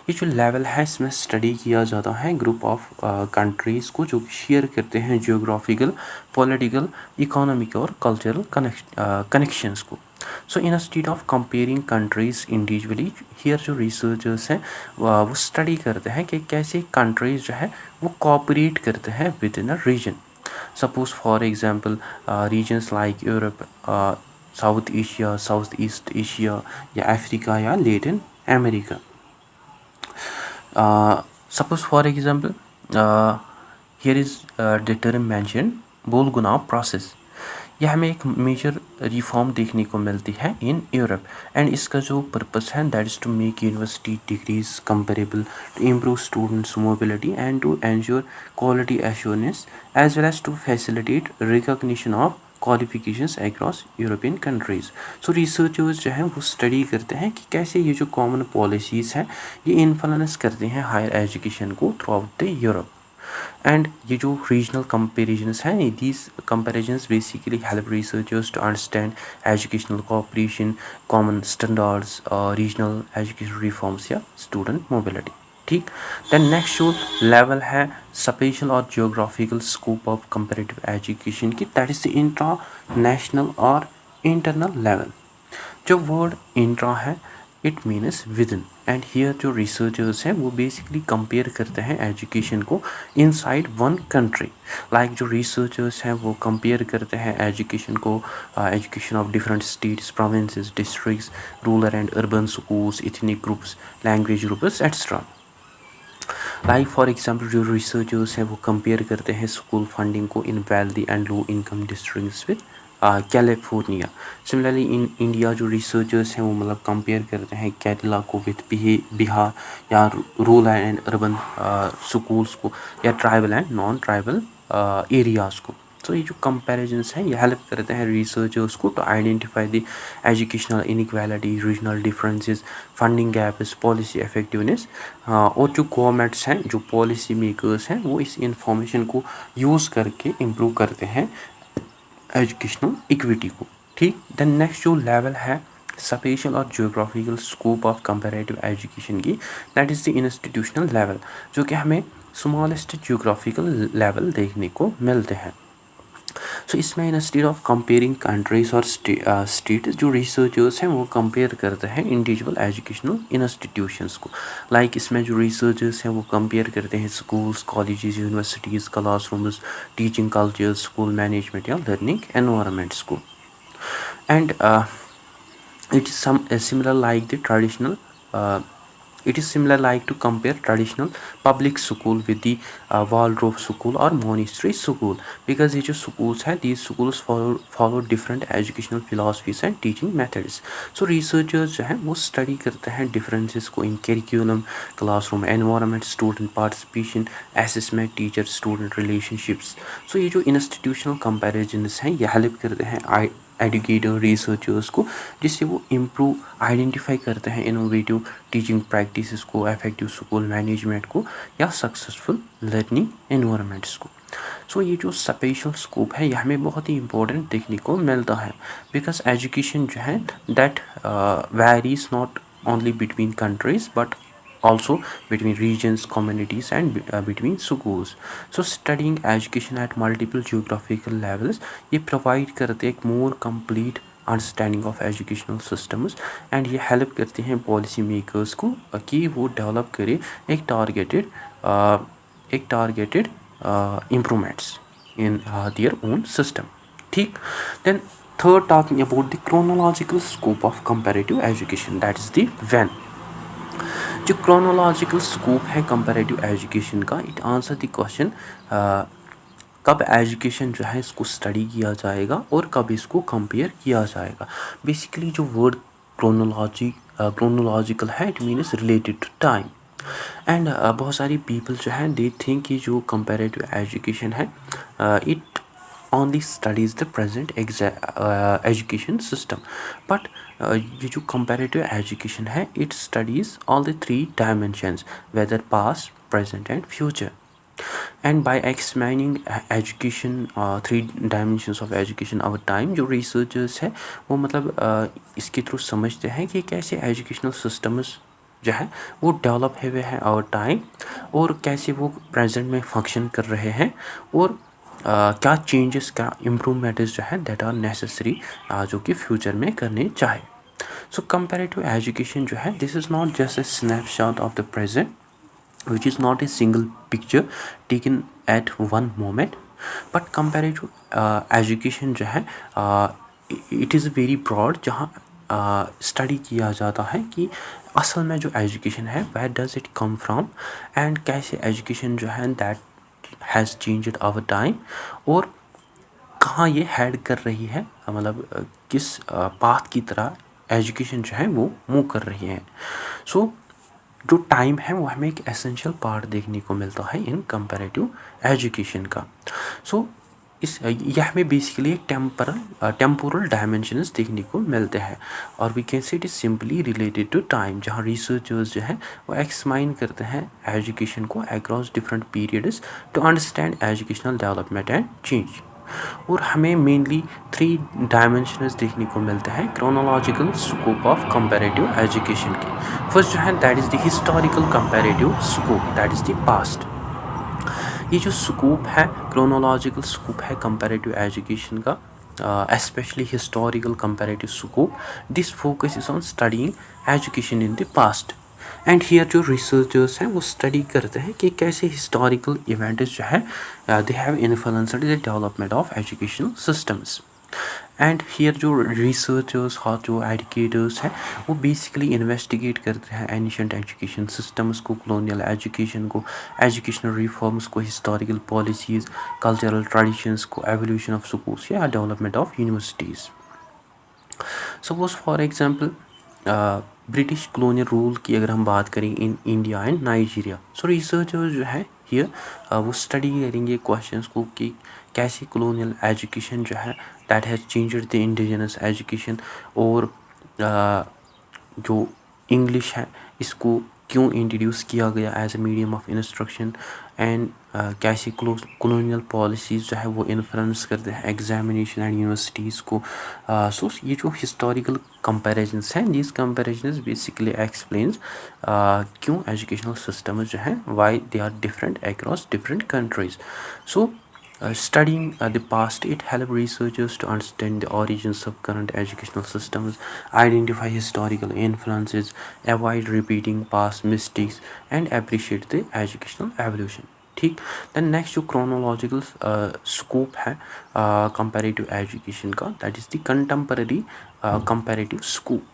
ये जो लेवल है इसमें स्टडी किया जाता है ग्रुप ऑफ कंट्रीज़ को जो शेयर करते हैं जियोग्राफिकल, पॉलिटिकल, इकोनॉमिक और कल्चरल कनेक्शंस को. So instead of comparing countries individually, here जो रिसर्चर्स हैं वो स्टडी करते हैं कि कैसे कंट्रीज़ जो है वो कोऑपरेट करते हैं within a region. Suppose for example regions like Europe, South Asia, South East Asia या अफ्रीका या Latin America. Suppose for example here is the term mentioned Bologna process. यह हमें एक मेजर रिफॉर्म देखने को मिलती है इन यूरोप एंड इसका जो पर्पस है that is to make university degrees comparable, to improve students mobility and to ensure quality assurance as well as to facilitate recognition of qualifications across European countries. So researchers जो हैं वो स्टडी करते हैं कि कैसे ये जो कॉमन पॉलिसीज़ हैं ये इन्फ्लुएंस करते हैं हायर एजुकेशन को throughout the Europe. And ये जो रीजनल कंपेरिजन्स हैं these comparisons basically help researchers to understand educational cooperation, common standards, regional education reforms या स्टूडेंट मोबिलिटी. ठीक. देन नेक्स्ट जो लेवल है स्पेशल और geographical scope of comparative education की, that is the intra national और इंटरनल लेवल. जो वर्ड इंट्रा है it means within and here जो रिसर्चर्स हैं वो बेसिकली कंपेयर करते हैं एजुकेशन को इनसाइड वन कंट्री. लाइक जो रिसर्चर्स हैं वो कंपेयर करते हैं एजुकेशन को, education of different states, provinces, districts, rural and urban schools, ethnic groups, language groups etcetera. Like for example जो रिसर्चर्स हैं वो कंपेयर करते हैं स्कूल फंडिंग को in wealthy and low income districts with California. Similarly in India जो रिसर्चर्स हैं वो मतलब कंपेयर करते हैं केरला को विद बिहार या रूरल एंड अर्बन स्कूल्स को या tribal and non tribal areas को. तो ये जो कंपैरिजन्स हैं ये हेल्प करते हैं रिसर्चर्स को to identify the educational inequality, regional differences, funding gaps, policy effectiveness. और जो गवर्नमेंट्स हैं, जो पॉलिसी मेकर्स हैं वो इस इंफॉर्मेशन को यूज़ करके इम्प्रूव करते हैं एजुकेशनल इक्विटी को. ठीक. देन नेक्स्ट जो लेवल है स्पेशल और geographical scope of comparative education की, that is the institutional level, जो कि हमें स्मॉलेस्ट जियोग्राफिकल लेवल देखने को मिलते हैं. सो इसमें इंस्टेड ऑफ कंपेयरिंग कंट्रीज और स्टेट जो रिसर्चर्स हैं वो कंपेयर करते हैं इंडिविजुअल एजुकेशनल इंस्टीट्यूशंस को. लाइक इसमें जो रिसर्चर्स हैं वो कंपेयर करते हैं schools, colleges, universities, classrooms, teaching cultures, school management या लर्निंग एनवायरनमेंट्स को. And it is similar like the traditional It is similar like to compare traditional public school with the Waldorf school or monastery school, because ये जो schools हैं, these schools follow different educational philosophies and teaching methods. So researchers जो हैं वो study करते हैं differences को in curriculum, classroom environment, student participation, assessment, teacher student relationships. So ये जो institutional comparisons हैं ये help करते हैं एजुकेटर रिसर्चर्स को, जिससे वो इम्प्रूव आइडेंटिफाई करते हैं इनोवेटिव टीचिंग प्रैक्टिसेस को, इफेक्टिव स्कूल मैनेजमेंट को या सक्सेसफुल लर्निंग एनवायरनमेंट्स को. सो ये जो स्पेशल स्कोप है ये हमें बहुत ही इंपॉर्टेंट देखने को मिलता है, बिकॉज एजुकेशन जो है that varies not only between countries but also between regions, communities and between schools. So studying education at multiple geographical levels ये provide करते एक more complete understanding of educational systems and ये हेल्प करते हैं पॉलिसी मेकर्स को कि वो डेवलप करे एक targeted improvements in their own system. ठीक. Then third talking about the chronological scope of comparative education, that is the when. जो क्रोनोलॉजिकल स्कोप है कंपैरेटिव एजुकेशन का, इट आंसर द क्वेश्चन कब एजुकेशन जो है इसको स्टडी किया जाएगा और कब इसको कंपेयर किया जाएगा. बेसिकली जो वर्ड क्रोनोलॉजिकल है it means related to time. And बहुत सारी पीपल जो है दे थिंक कि जो कंपैरेटिव एजुकेशन है it only studies the present education system, but ये जो comparative education है it studies all the three dimensions, whether past, present and future. And by examining education three dimensions of education over time, जो researchers है वो मतलब इसके थ्रू समझते हैं कि कैसे educational systems जो है वो डेवलप हुए हैं ओवर टाइम और कैसे वो प्रेजेंट में फंक्शन कर रहे हैं और क्या चेंजेस, क्या इम्प्रूवमेंट्स जो है दैट आर नेसेसरी जो कि फ्यूचर में करने चाहे. सो कंपैरेटिव एजुकेशन जो है this is not just a snapshot of the present which is not a single picture taken at one moment, but comparative education जो है इट इज़ वेरी ब्रॉड, जहाँ स्टडी किया जाता है कि असल में जो एजुकेशन है where does it come from and कैसे एजुकेशन जो है that has changed over time और कहाँ ये हेड कर रही है, मतलब किस पाथ की तरह एजुकेशन जो है वो मूव कर रही है. सो जो टाइम है वो हमें एक एसेंशियल पार्ट देखने को मिलता है इन कंपैरेटिव एजुकेशन का. सो यह हमें बेसिकली एक टेम्पोरल डायमेंशंस देखने को मिलते हैं और we can say it is simply related to time, जहाँ रिसर्चर्स जो है वो एक्समाइन करते हैं एजुकेशन को across different periods to understand educational development and change. और हमें मेनली थ्री डायमेंशंस देखने को मिलते हैं chronological scope of comparative education की. फर्स्ट जो है that is the historical comparative scope, that is the past. ये जो स्कोप है क्रोनोलॉजिकल स्कोप है कंपैरेटिव एजुकेशन का, especially historical comparative scope, this focus is on studying education in the past. And here जो रिसर्चर्स हैं वो स्टडी करते हैं कि कैसे हिस्टोरिकल इवेंट्स जो है they have influenced the development of educational systems. And here जो रिसर्चर्स और जो एजुकेटर्स हैं वो बेसिकली इन्वेस्टिगेट करते हैं एनिशेंट एजुकेशन सिस्टम्स को, कॉलोनियल एजुकेशन को, एजुकेशनल रिफॉर्म्स को, हिस्टोरिकल पॉलिसीज़, कल्चरल ट्रेडिशंस को, एवोल्यूशन ऑफ स्कूल्स या development of universities. Suppose for example British colonial rule की अगर हम बात करें in India and Nigeria. So researchers जो है हियर वो स्टडी करेंगे क्वेश्चंस को कि कैसे कॉलोनियल एजुकेशन जो है that has changed the indigenous education और जो इंग्लिश है इसको क्यों इंट्रोड्यूस किया गया as a medium of instruction and कैसी कॉलोनियल पॉलिसीज़ जो है वो इन्फ्लुएंस करते हैं एग्जामिनेशन एंड यूनिवर्सिटीज़ को. सो ये जो हिस्टोरिकल कंपैरिजंस हैं दीज कंपैरिजंस बेसिकली एक्सप्लेन्स क्यों एजुकेशनल सिस्टम्स जो हैं why they are different across different countries. So studying the past, it helps researchers to understand the origins of current educational systems, identify historical influences, avoid repeating past mistakes and appreciate the educational evolution. ठीक. then next जो chronological scope है comparative education का, that is the contemporary comparative scope.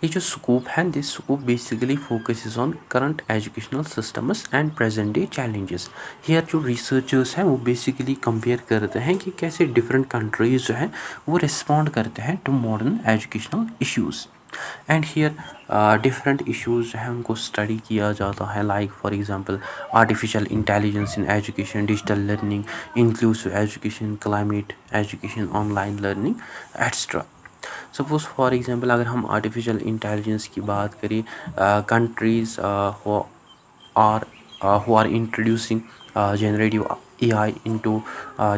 ये जो स्कोप है, this scope basically focuses on current educational systems and present day challenges. Here जो रिसर्चर्स हैं वो बेसिकली कंपेयर करते हैं कि कैसे डिफरेंट कंट्रीज जो हैं वो रिस्पॉन्ड करते हैं to modern educational issues. And here different issues जो हैं उनको स्टडी किया जाता है, like for example artificial intelligence in education, digital learning, inclusive education, climate education, online learning et cetera. Suppose for example अगर हम आर्टिफिशियल इंटेलिजेंस की बात करें, countries who are introducing generative AI into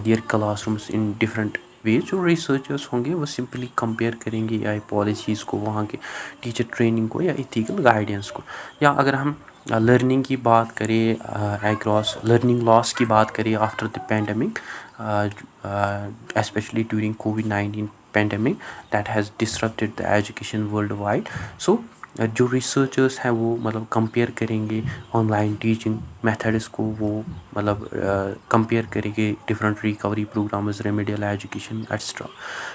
their classrooms in different ways, जो रिसर्चर्स होंगे वो सिंपली कंपेयर करेंगे AI पॉलिसीज़ को, वहाँ के टीचर ट्रेनिंग को या इथिकल गाइडेंस को। या अगर हम लर्निंग की बात करें, अक्रॉस लर्निंग लॉस की बात करें after the pandemic, especially during COVID-19 pandemic that has disrupted the education worldwide. So जो रिसर्चर्स हैं वो मतलब कंपेयर करेंगे ऑनलाइन टीचिंग मेथड्स को, वो मतलब कंपेयर करेंगे different recovery programmes, remedial education etcetera.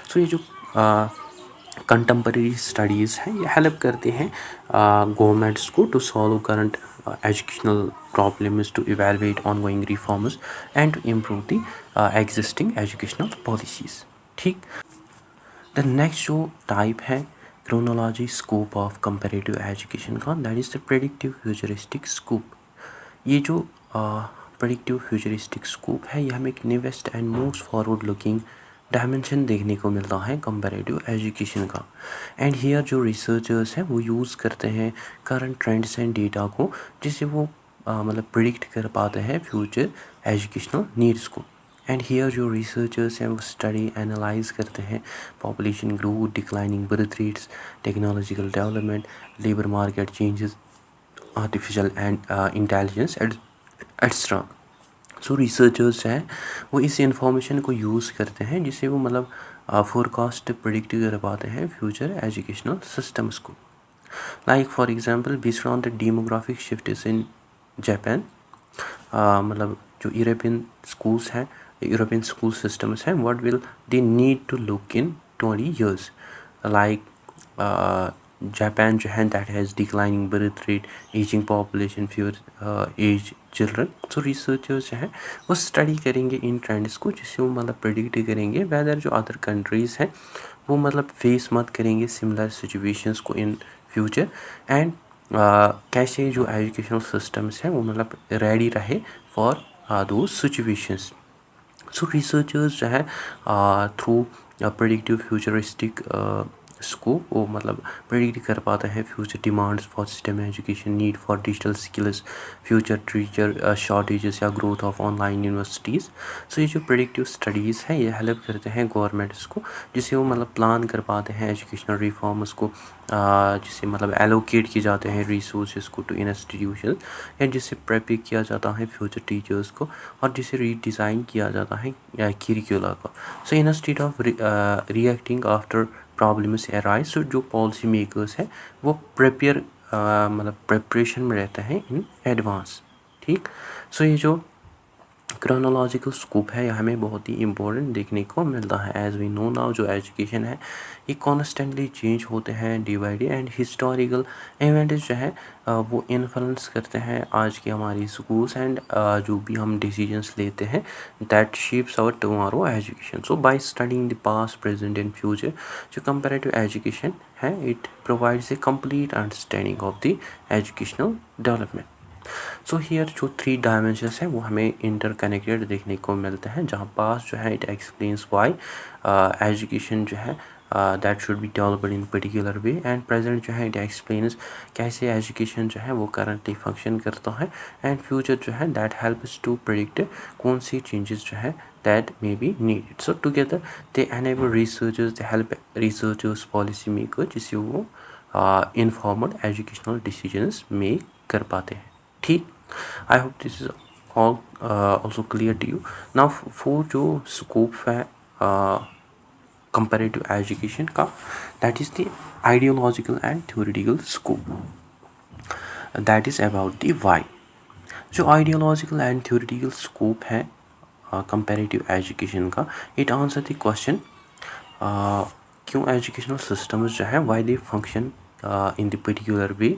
So ये जो कंटेम्परेरी स्टडीज़ हैं ये हेल्प करते हैं गवर्नमेंट्स को to solve current educational problems, to evaluate ongoing reforms and to improve the existing educational policies। ठीक। द नेक्स्ट जो टाइप है chronology scope of comparative education का, that is the predictive futuristic scope. ये जो प्रेडिक्टिव फ्यूचरिस्टिक स्कोप है ये हमें एक newest and most forward looking dimension देखने को मिलता है कंपेरेटिव एजुकेशन का। एंड हियर जो रिसर्चर्स हैं वो यूज़ करते हैं करंट ट्रेंड्स एंड डेटा को, जिससे वो मतलब प्रिडिक्ट कर पाते हैं फ्यूचर एजुकेशनल नीड्स को। एंड हियर जो रिसर्चर्स हैं वो स्टडी एनालाइज करते हैं population growth, declining birth rates, technological development, labour market changes, artificial and intelligence etcetera. So researchers हैं वो इस इंफॉर्मेशन को यूज़ करते हैं जिससे वो मतलब फोरकास्ट प्रिडिक्ट कर पाते हैं फ्यूचर एजुकेशनल सिस्टम्स को। Like for example based on the demographic shifts in Japan, मतलब जो यूरोपियन स्कूल्स हैं, यूरोपियन स्कूल सिस्टम्स हैं, what will they need to look in 20 years। Like Japan जो है that has declining birth rate, ageing population, fewer as children. So researchers जो हैं वो स्टडी करेंगे इन ट्रेंड्स को, जिससे वो मतलब प्रेडिक्ट करेंगे वेदर जो अदर कंट्रीज़ हैं वो मतलब फेस मत करेंगे सिमिलर सिचुएशंस को इन फ्यूचर। एंड कैसे जो एजुकेशनल सिस्टम्स हैं वो मतलब रेडी रहे फॉर दो सिचुएशंस। सो रिसर्चर्स जो है थ्रू प्रेडिक्टिव फ्यूचरिस्टिक स्कोप वो मतलब प्रेडिक्ट कर पाता है future demands for system education, need for digital skills, future teacher shortages या ग्रोथ ऑफ ऑनलाइन यूनिवर्सिटीज़। सो ये जो प्रेडिक्टिव स्टडीज़ हैं ये हेल्प करते हैं गवर्नमेंट्स को, जिससे वो मतलब प्लान कर पाते हैं एजुकेशनल रिफॉर्म्स को, जिससे मतलब एलोकेट किए जाते हैं रिसोर्सेज को टू इंस्टीट्यूशन, या जिससे प्रेपेयर किया जाता है फ्यूचर टीचर्स को, और जिसे रीडिज़ाइन किया जाता है करिकुलर को। So instead of reacting after problems arise, so जो पॉलिसी मेकर्स हैं वो प्रिपेयर मतलब प्रिपरेशन में रहते हैं इन एडवांस। ठीक। सो ये जो क्रोनोलॉजिकल स्कोप है यह हमें बहुत ही इम्पोर्टेंट देखने को मिलता है। एज वी नो नाउ जो एजुकेशन है ये कॉन्स्टेंटली चेंज होते हैं day by day, and historical events जो है वो इन्फ्लुएंस करते हैं आज की हमारी स्कूल्स, एंड जो भी हम डिसीजंस लेते हैं that shapes our tomorrow education. So by studying the past, present and future, जो कंपैरेटिव एजुकेशन है it provides a complete understanding of the educational development. So here जो 3 डायमेंशंस हैं वो हमें इंटरकनेक्टेड देखने को मिलते हैं, जहाँ पास जो है इट एक्सप्लेन्स वाई एजुकेशन जो है that should be developed in particular way, and present जो है इट एक्सप्लेन्स कैसे एजुकेशन जो है वो करंटली फंक्शन करता है, एंड फ्यूचर जो है दैट हेल्प्स टू प्रेडिक्ट कौन सी चेंजेस जो है that may be needed. So together they enable researchers, they help researchers, policy makers, जिससे वो informed educational decisions make कर पाते हैं। ठीक। I hope this is all also clear to you. Now four जो स्कोप है कंपैरेटिव एजुकेशन का, that is the ideological and theoretical scope, that is about the why. जो आइडियोलॉजिकल एंड थ्योरेटिकल स्कोप है कंपैरेटिव एजुकेशन का, इट आंसर द क्वेश्चन क्यों एजुकेशनल सिस्टम्स जो है why they function in the particular way,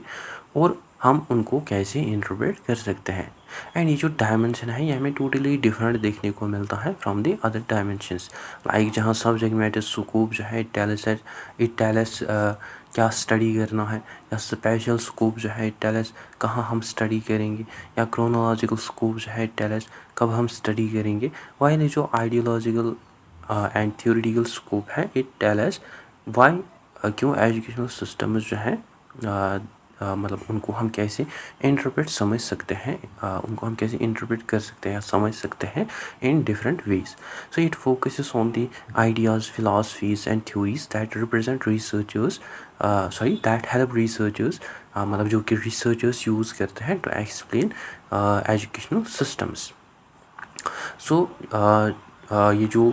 और हम उनको कैसे इंटरप्रेट कर सकते हैं। एंड ये जो डायमेंशन है ये हमें टोटली डिफरेंट देखने को मिलता है from the other dimensions. Like जहाँ सब्जेक्ट मैटर स्कोप जो है इट टेल्स क्या स्टडी करना है, या स्पेशल स्कोप जो है इट टेल्स कहाँ हम स्टडी करेंगे, या क्रोनोलॉजिकल स्कोप जो है इट टेल्स कब हम स्टडी करेंगे। वाइल जो आइडियोलॉजिकल एंड थ्योरेटिकल स्कोप है इट टेल्स वाई क्यों एजुकेशनल सिस्टम्स जो है मतलब उनको हम कैसे इंटरप्रेट समझ सकते हैं, उनको हम कैसे इंटरप्रेट कर सकते हैं या समझ सकते हैं in different ways. So it focuses on the ideas, philosophies and theories that represent researchers that help researchers, मतलब जो कि रिसर्चर्स यूज़ करते हैं टू एक्सप्लेन एजुकेशनल सिस्टम्स। सो ये जो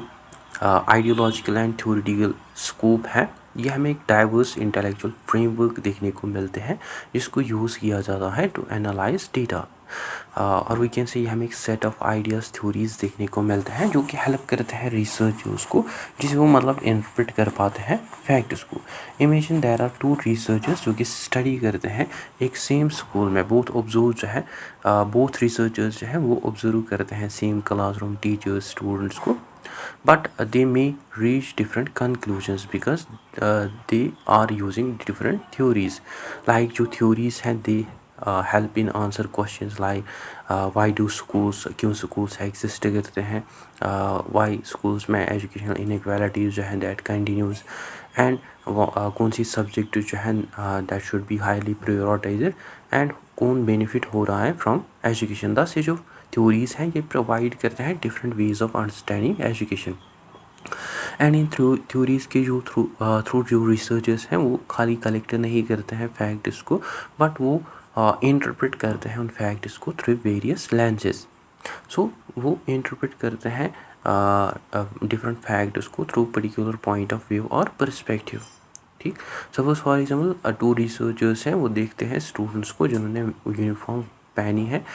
आइडियोलॉजिकल एंड थ्योरेटिकल स्कोप है ये हमें एक डाइवर्स इंटेलेक्चुअल फ्रेमवर्क देखने को मिलते हैं जिसको यूज़ किया जाता है टू एनालाइज डेटा, और वी कैन से हमें एक सेट ऑफ आइडियाज़ थ्योरीज देखने को मिलते हैं जो कि हेल्प करते हैं रिसर्चर्स को, जिसे वो मतलब इंटरप्रेट कर पाते हैं फैक्ट्स को। Imagine there are two researchers जो कि स्टडी करते हैं एक सेम स्कूल में, बोथ ऑब्जर्व जो है बोथ रिसर्चर्स जो है वो ऑब्जर्व करते हैं सेम क्लासरूम टीचर्स स्टूडेंट्स को, but they may reach different conclusions because they are using different theories. Like जो theories हैं they help in answer questions like why do schools, क्यों schools exist करते हैं, why schools में educational inequalities जो हैं that continues, and कौन सी subject जो है that should be highly prioritized, and कौन benefit हो रहा है from education। thus ये जो थ्योरीज हैं ये प्रोवाइड करते हैं different ways of understanding education. And in theories के जो थ्रू जो रिसर्चर्स हैं वो खाली कलेक्ट नहीं करते हैं फैक्ट्स को, बट वो इंटरप्रेट करते हैं उन फैक्ट्स को थ्रू वेरियस लेंसेज। सो वो इंटरप्रेट करते हैं डिफरेंट फैक्ट्स को through particular point of view और पर्सपेक्टिव। ठीक, suppose for example two researchers हैं वो देखते हैं स्टूडेंट्स को जिन्होंने यूनिफॉर्म पहनी है,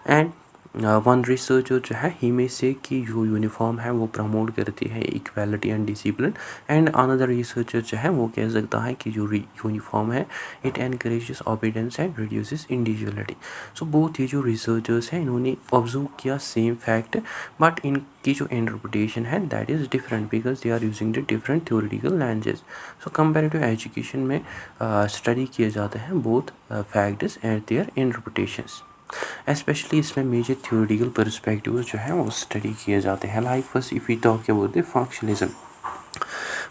एंड वन रिसर्चर जो है ही में से कि जो यूनिफॉर्म है वो प्रमोट करती है equality and discipline, and another researcher जो है वो कह सकता है कि जो यूनिफॉर्म है it encourages obedience and reduces individuality. So both ये जो रिसर्चर्स हैं इन्होंने ऑब्जर्व किया सेम फैक्ट, बट इनकी जो इंटरप्रिटेशन है that is different because they are using the different theoretical language. So comparative education में स्टडी किए जाते हैं both facts and their interpretations. Especially इसमें मेजर थ्योरेटिकल पर्सपेक्टिव जो है वो स्टडी किए जाते हैं। Like first if we talk about the functionalism,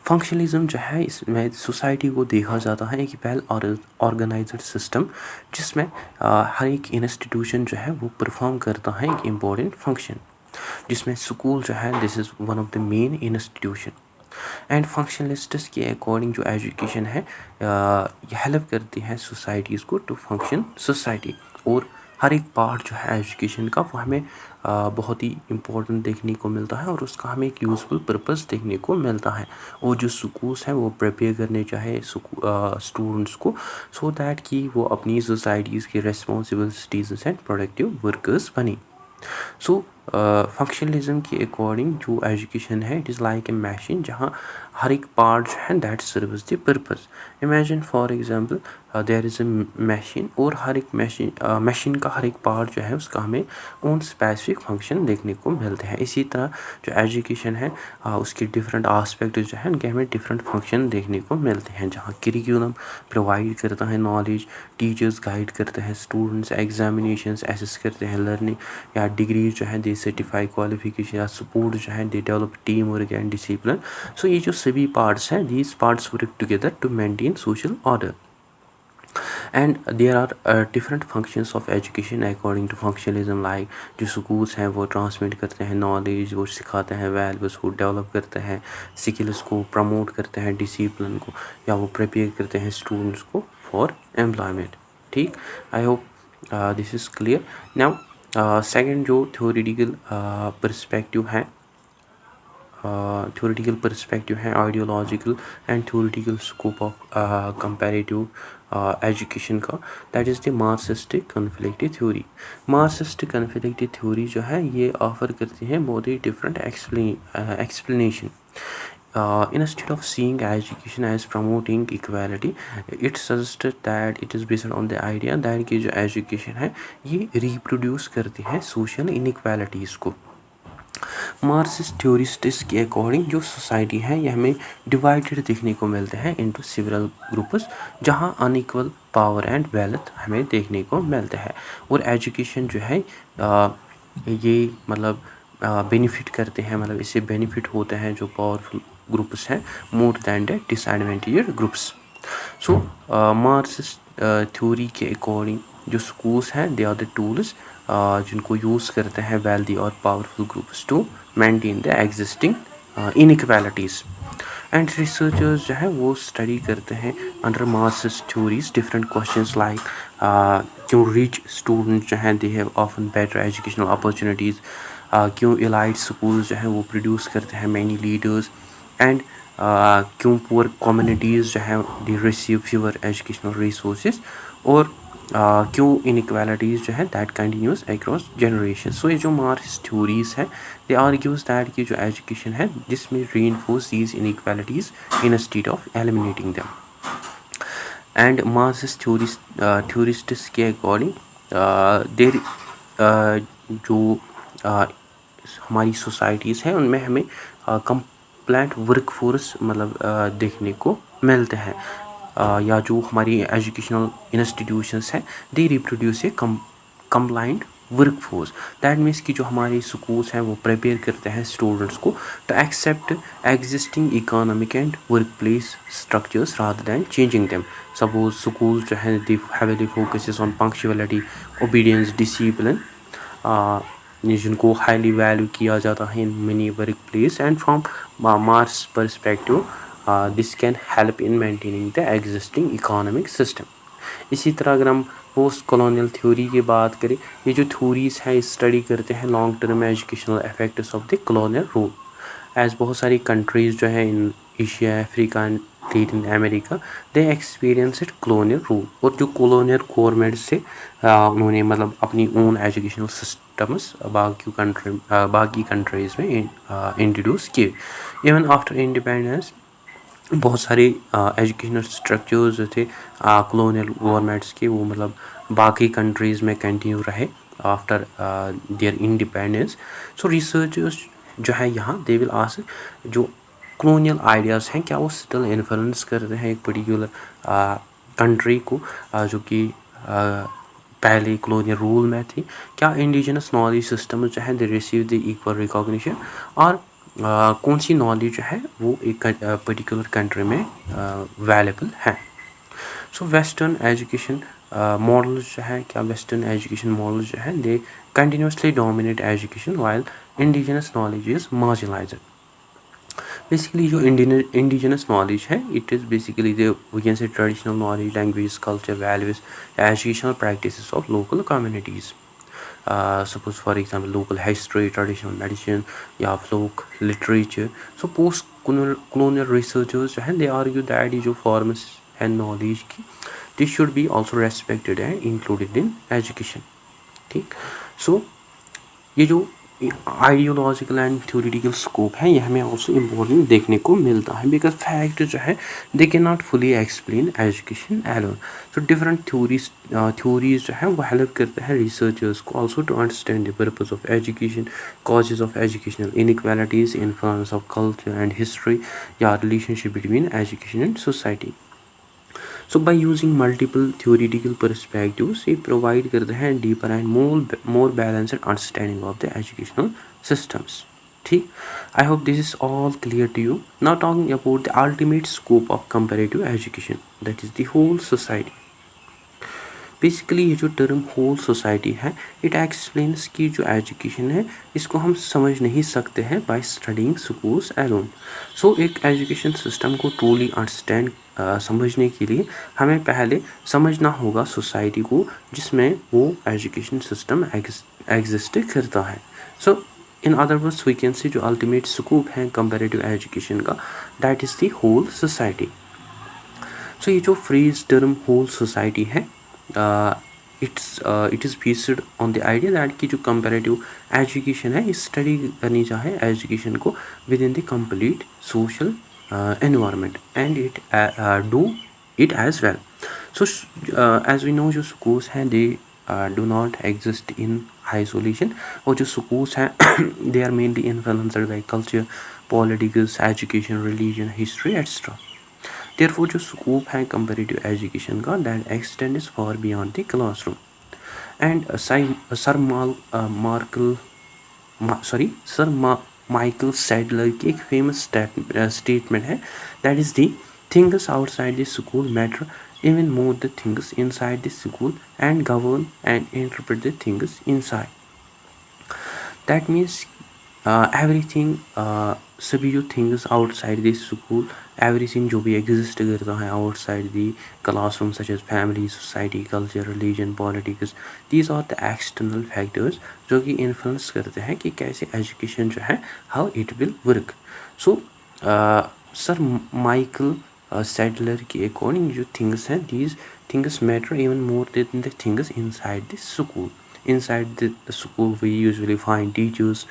functionalism जो है इसमें सोसाइटी को देखा जाता है एक वेल ऑर्गेनाइज्ड सिस्टम जिसमें हर एक इंस्टीट्यूशन जो है वो परफॉर्म करता है एक इम्पोर्टेंट फंक्शन, जिसमें स्कूल जो है this is one of the main institution. And functionalists के अकॉर्डिंग जो एजुकेशन है ये हेल्प करती है सोसाइटीज़ को टू फंक्शन सोसाइटी, और हर एक पार्ट जो है एजुकेशन का वो हमें बहुत ही इम्पोर्टेंट देखने को मिलता है और उसका हमें एक यूज़फुल पर्पस देखने को मिलता है। और जो स्कूल्स हैं वो प्रिपेयर करने चाहे स्टूडेंट्स को सो दैट कि वो अपनी सोसाइटीज़ के responsible citizens and productive workers बने। सो फंक्शनलिज्म के अकॉर्डिंग जो एजुकेशन है it is like a machine जहाँ हर एक पार्ट जो है that serves the purpose. Imagine for example there is a machine, और हर एक मशीन का हर एक पार्ट जो है उसका हमें ओन स्पेसिफिक फंक्शन देखने को मिलते हैं। इसी तरह जो एजुकेशन है उसके डिफरेंट आस्पेक्ट जो है उनके हमें डिफरेंट फंक्शन देखने को मिलते हैं, जहाँ करिकुलम प्रोवाइड करता है नॉलेज, टीचर्स गाइड करते हैं स्टूडेंट्स, एग्जामिनेशंस असेस करते हैं लर्निंग, या डिग्री जो है दे सर्टिफाई क्वालिफिकेशन, या सपोर्ट जो है they develop team work and discipline. So ये जो सभी पार्ट्स हैं these parts work together to maintain social order. And there are different functions of education according to functionalism. Like जो स्कूल्स हैं वो ट्रांसमिट करते हैं नॉलेज, वो सिखाते हैं वैल्यूज़ को, डेवलप करते हैं स्किल्स को, प्रमोट करते हैं डिसिप्लिन को, या वो प्रिपेयर करते हैं स्टूडेंट्स को फॉर एम्प्लॉयमेंट। ठीक, I hope this is clear. Now second जो थ्योरेटिकल पर्सपेक्टिव है ideological and theoretical scope of comparative education का, that is the Marxistic conflict theory. Marxistic conflict theory जो है ये ऑफर करती है बहुत ही different explanation. instead of seeing education as promoting equality, it suggested that it is based on the idea that कि जो education है ये reproduce करती है social inequalities को। मार्क्सिस्ट थ्योरिस्टिस के अकॉर्डिंग जो सोसाइटी है ये हमें डिवाइडेड देखने को मिलते हैं इनटू सिवरल ग्रुप्स, जहां अनइक्वल पावर एंड वेल्थ हमें देखने को मिलते हैं। और एजुकेशन जो है ये मतलब बेनिफिट करते हैं, मतलब इससे बेनिफिट होते हैं जो पावरफुल ग्रुप्स हैं more than the disadvantaged groups. So Marxist theory के अकॉर्डिंग जो स्कूल्स हैं दे आर द टूल्स जिनको यूज़ करते हैं वेल्दी और powerful groups to maintain the existing inequalities. And researchers जो है वो स्टडी करते हैं under Marxist theories different questions like क्यों रिच स्टूडेंट जो हैं they have often better educational opportunities, क्यों एलाइट स्कूल्स जो हैं वो प्रोड्यूस करते हैं मैनी लीडर्स, एंड क्यों पुअर कम्युनिटीज़ जो हैं they receive fewer educational resources, और क्यों इनइक्वालिटीज़ जो है दैट कंटिन्यूस अक्रॉस जनरेशन। सो ये जो मार्क्सिस्ट थ्योरीज है दे आर्ग्यूज दैट की जो एजुकेशन है जिसमें reinforce these inequalities instead of eliminating them. And Marxist थ्योरिस्ट्स के अकॉर्डिंग देर जो हमारी सोसाइटीज़ हैं उनमें हमें कंप्लीट वर्कफोर्स मतलब देखने को मिलते हैं, या जो हमारी एजुकेशनल इंस्टीट्यूशंस हैं they reproduce a compliant workforce. That means कि जो हमारे स्कूल्स हैं वो प्रिपेयर करते हैं स्टूडेंट्स को to accept existing economic and workplace structures rather than changing them. Suppose school जो है they heavily focuses on punctuality, obedience, discipline, जिनको हाईली वैल्यू किया जाता है in many workplace. And from Marx perspective this can help in maintaining the existing economic system. इसी तरह अगर हम पोस्ट कॉलोनियल थ्योरी की बात करें, ये जो थ्योरीज है स्टडी करते हैं long term educational effects of the colonial rule. As बहुत सारी कंट्रीज़ जो है in Asia, Africa and Latin America they experienced colonial rule, और जो कॉलोनियल गवर्नमेंट से उन्होंने मतलब अपनी ओन एजुकेशनल सिस्टम्स बाकी कंट्रीज़ में इंट्रोड्यूस किए। इवन आफ्टर इंडिपेंडेंस बहुत सारे एजुकेशनल स्ट्रक्चर्स जो थे कॉलोनियल गवर्नमेंट्स के वो मतलब बाकी कंट्रीज़ में कंटिन्यू रहे after their independence. So researchers जो है यहाँ दे विल आस्क जो कॉलोनियल आइडियाज़ हैं क्या वो स्टिल इन्फ्लुएंस करते हैं एक पर्टिकुलर कंट्री को जो कि पहले कॉलोनियल रूल में थी। क्या इंडिजिनस नॉलेज सिस्टम जो है दे रिसीव द इक्वल रिकॉग्निशन, और कौन सी नॉलेज जो है वो एक पर्टिकुलर कंट्री में अवेलेबल है। सो वेस्टर्न एजुकेशन मॉडल्स जो है क्या वेस्टर्न एजुकेशन मॉडल्स जो है they continuously dominate education while indigenous knowledge is marginalised. Basically जो इंडिजिनस नॉलेज है it is basically the we can say traditional knowledge, language, culture, values, educational practices of local communities. Suppose for example local history, traditional medicine या folk literature. So post colonial researchers जो है दे आर्ग्यू दैट ये जो फॉर्म्स है नॉलेज की this should be also respected and included in education. ठीक, सो ये जो आइडियोलॉजिकल एंड थ्योरेटिकल स्कोप है ये हमें ऑल्सो इम्पोर्टेंट देखने को मिलता है बिकॉज फैक्ट जो है they can not fully explain education alone. So different theories जो है वो हेल्प करते हैं रिसर्चर्स को also to understand the purpose of education, causes of educational inequalities, influence of culture and history या relationship between education and society. So by using multiple theoretical perspectives, we provide करते हैं deeper and more balanced understanding of the educational systems. ठीक, I hope this is all clear to you. Now talking about the ultimate scope of comparative education, that is the whole society. Basically ये जो टर्म होल सोसाइटी है इट एक्सप्लेन्स की जो एजुकेशन है इसको हम समझ नहीं सकते हैं बाय स्टडिंग स्कूल्स एलोन। सो एक एजुकेशन सिस्टम को ट्रूली अंडरस्टैंड समझने के लिए हमें पहले समझना होगा सोसाइटी को जिसमें वो एजुकेशन सिस्टम एग्जिस्ट करता है। So in other words we can say जो अल्टीमेट स्कोप है कंपैरेटिव एजुकेशन का that is the whole society. So ये जो फ्रेज टर्म होल सोसाइटी है it is based on the idea that कि जो कंपैरेटिव एजुकेशन है इस स्टडी करनी चाहे एजुकेशन को with in the complete social environment and it do it as well. So as we know जो schools हैं they do not exist in isolation. और जो schools हैं they are mainly influenced by culture, politics, education, religion, history, etc. Therefore जो scope है comparative education का that extends far beyond the classroom. And Sir Michael Sadler की एक famous statement है that is the things outside the school matter even more the things inside the school and govern and interpret the things inside. That means everything सभी जो things outside the school everything जो भी एग्जिस्ट करता है outside the classroom such as family society culture religion politics these are the external factors जो कि इन्फ्लुएंस करते हैं कि कैसे एजुकेशन जो है how it will work. So sir Michael Sadler के अकॉर्डिंग जो थिंग्स हैं these things matter even more than the things inside the school. Inside the school we usually find teachers,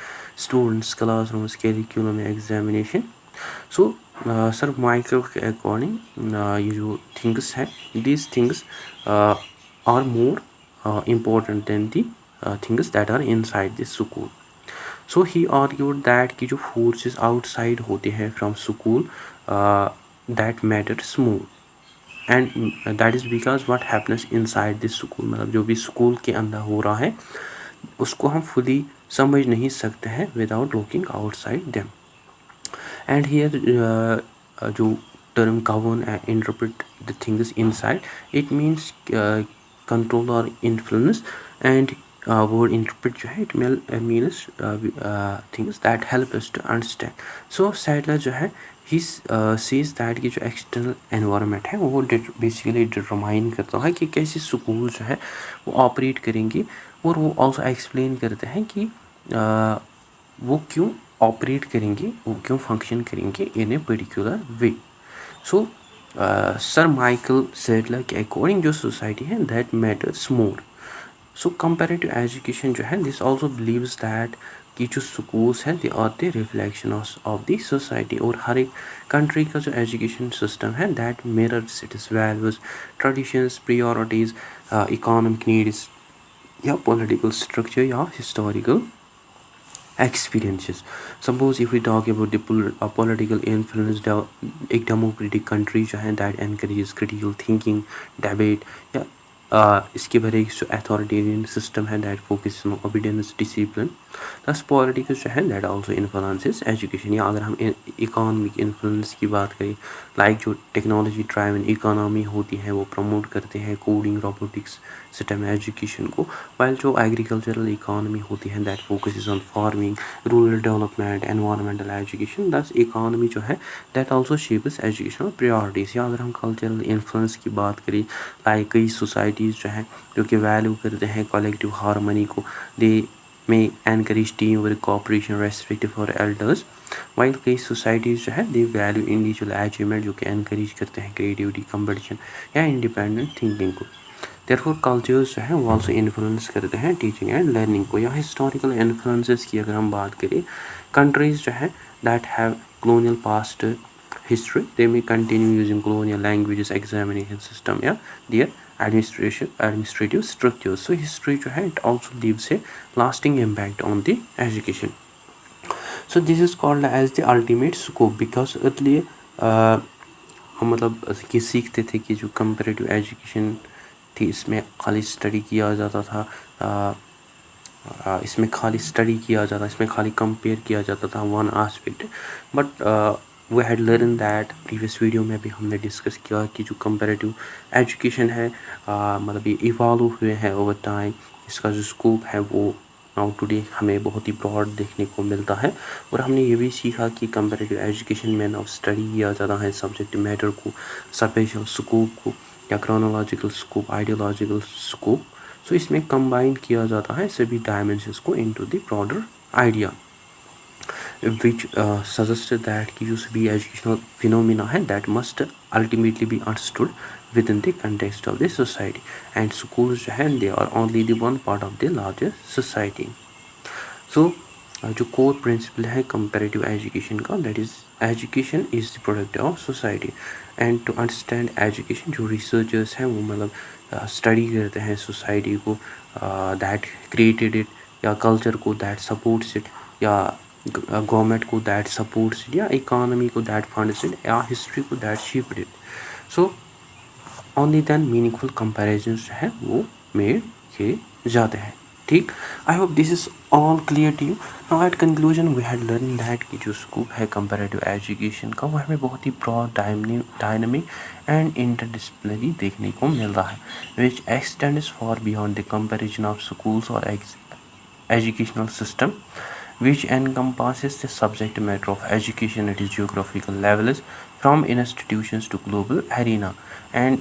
students, classrooms, curriculum, examination. So Sir Michael के according ये जो things हैं these things are more important than the things that are inside the school. So he argued that कि जो forces outside होते हैं from school that matters more. And that is because what happens inside this school. मतलब जो भी स्कूल के अंदर हो रहा है उसको हम फुली समझ नहीं सकते हैं without looking outside them. And here जो term govern and interpret the things inside it means control और इन्फ्लुएंस. एंड वर्ड इंटरप्रेट जो है it means things that help us to understand. So Sadler जो है ही सीज दैट की जो एक्सटर्नल एनवायरनमेंट है वो बेसिकली डिटरमाइन करता है कि कैसे स्कूल जो है वो ऑपरेट करेंगे. और वो ऑल्सो एक्सप्लेन करते हैं कि वो क्यों ऑपरेट करेंगे वो क्यों फंक्शन करेंगे in a particular way. So sir Michael Sadler के अकॉर्डिंग जो सोसाइटी है that matters more. So comparative education जो है दिस ऑल्सो बिलीव्स दैट कि जो स्कूल्स हैं they are the reflection of the society. और हर एक कंट्री का जो एजुकेशन सिस्टम है that mirrors its values traditions priorities economic needs या पॉलिटिकल स्ट्रक्चर या historical experiences. Suppose if we talk about the political influence, एक democratic country जो है that encourages critical thinking, debate या इसके बारे जो अथॉरिटेरियन सिस्टम है that focus on obedience discipline. दस पॉलिटिक्स जो है दैट आल्सो इन्फ्लुएंसेस एजुकेशन. या अगर हम इकोनॉमिक इन्फ्लुएंस की बात करें लाइक जो टेक्नोलॉजी ड्राइवन इकोनॉमी होती है वो प्रमोट करते हैं कोडिंग रोबोटिक्स सिस्टम एजुकेशन को. वाइल जो एग्रीकल्चरल इकोनॉमी होती है that focus on farming rural development environmental education. दस इकोनॉमी जो है that also shapes educational priorities. या अगर हम कल्चरल इन्फ्लुएंस की बात करें लाइक कई सोसाइटीज़ जो हैं जो कि वैल्यू करते हैं कलेक्टिव हारमनी को दे में encourage team work cooperation respect for elders. While कई सोसाइटीज़ जो है दे वैल्यू इंडिविजुअल अचीवमेंट जो कि एनकरेज करते हैं क्रिएटिविटी कंपटीशन या इंडिपेंडेंट थिंकिंग को. देयरफॉर कल्चर्स जो है वो ऑल्सो इन्फ्लुएंस करते हैं टीचिंग एंड लर्निंग को. या हिस्टोरिकल इन्फ्लुएंसेस की अगर हम बात करें कंट्रीज़ जो है that have colonial past history they may continue using colonial languages examination system या their administrative structures. So history जो है it also leaves a lasting impact on the education. So this is called as the ultimate scope because earlier हम मतलब कि सीखते थे कि जो कंपैरेटिव एजुकेशन थी इसमें खाली स्टडी किया जाता था इसमें खाली कंपेयर किया जाता था one aspect. But we had learn that previous video में भी हमने डिस्कस किया कि जो कंपैरेटिव एजुकेशन है मतलब ये इवॉल्व हुए हैं ओवर टाइम. इसका जो स्कोप है वो नाउ टुडे हमें बहुत ही ब्रॉड देखने को मिलता है. और हमने ये भी सीखा कि कंपैरेटिव एजुकेशन में नाउ स्टडी किया जाता है सब्जेक्ट मैटर को स्पेशल स्कोप को या क्रोनोलॉजिकल स्कोप आइडियोलॉजिकल स्कोप. सो इसमें कंबाइन किया जाता है सभी डायमेंशंस को into the broader idea. which suggested that कि जो सभी educational phenomena है that must ultimately be understood within the context of the society, and schools जो है they are only the one part of the larger society. So जो core principle है comparative education का, that is education is the product of society, and to understand education जो researchers हैं वो मतलब study करते हैं society को that created it, या culture को that supports it, या गवर्नमेंट को दैट सपोर्ट्स इट, या इकोनॉमी को दैट फंड्स इट, या हिस्ट्री को that shaped it. So only then meaningful comparisons जो है वो मेड किए जाते हैं. ठीक, I hope this is all clear to you. Now at conclusion we had learn that कि जो स्कोप है कंपैरेटिव एजुकेशन का वो हमें बहुत ही ब्रॉड, डायनामिक एंड इंटरडिसिप्लिनरी देखने को मिल रहा है, विच x tends for beyond the comparison of schools और educational system, which encompasses the subject matter of education at its geographical levels from institutions to global arena, and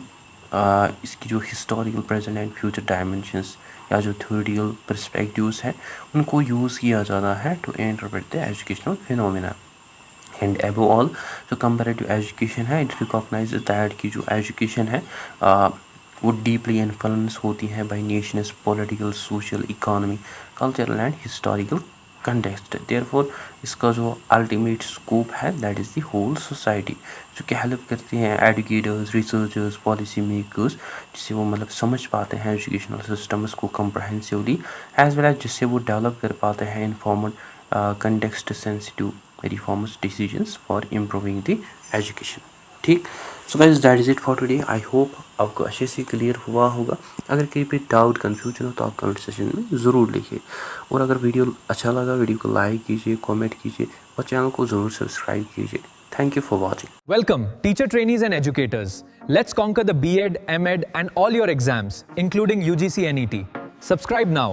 इसकी जो historical present and future dimensions या जो theoretical perspectives हैं उनको यूज़ किया जाता है to interpret the educational phenomena. And above all जो comparative education है it recognizes that कि जो education है वो डीपली इन्फ्लुएंस होती है by nations political, social, economy, cultural and historical context. Therefore इसका जो अल्टीमेट स्कोप है that is the whole society, जो कि हेल्प करते हैं एडुकेटर्स, रिसर्चर्स, पॉलिसी मेकर्स, जिससे वो मतलब समझ पाते हैं एजुकेशनल सिस्टम्स को कम्प्रहेंसिवली, एज वेल एज जिससे वो डेवलप कर पाते हैं informed context sensitive reforms decisions for improving the education. ठीक, so guys that is it for today. I hope आपको अच्छे से क्लियर हुआ होगा. अगर कहीं पे डाउट कन्फ्यूजन हो तो आप कमेंट सेक्शन में ज़रूर लिखिए, और अगर वीडियो अच्छा लगा वीडियो को लाइक कीजिए, कमेंट कीजिए और चैनल को ज़रूर सब्सक्राइब कीजिए. Thank you for watching.
Welcome, teacher trainees and educators. Let's conquer the B.Ed, M.Ed and all your exams, including UGC NET. Subscribe now.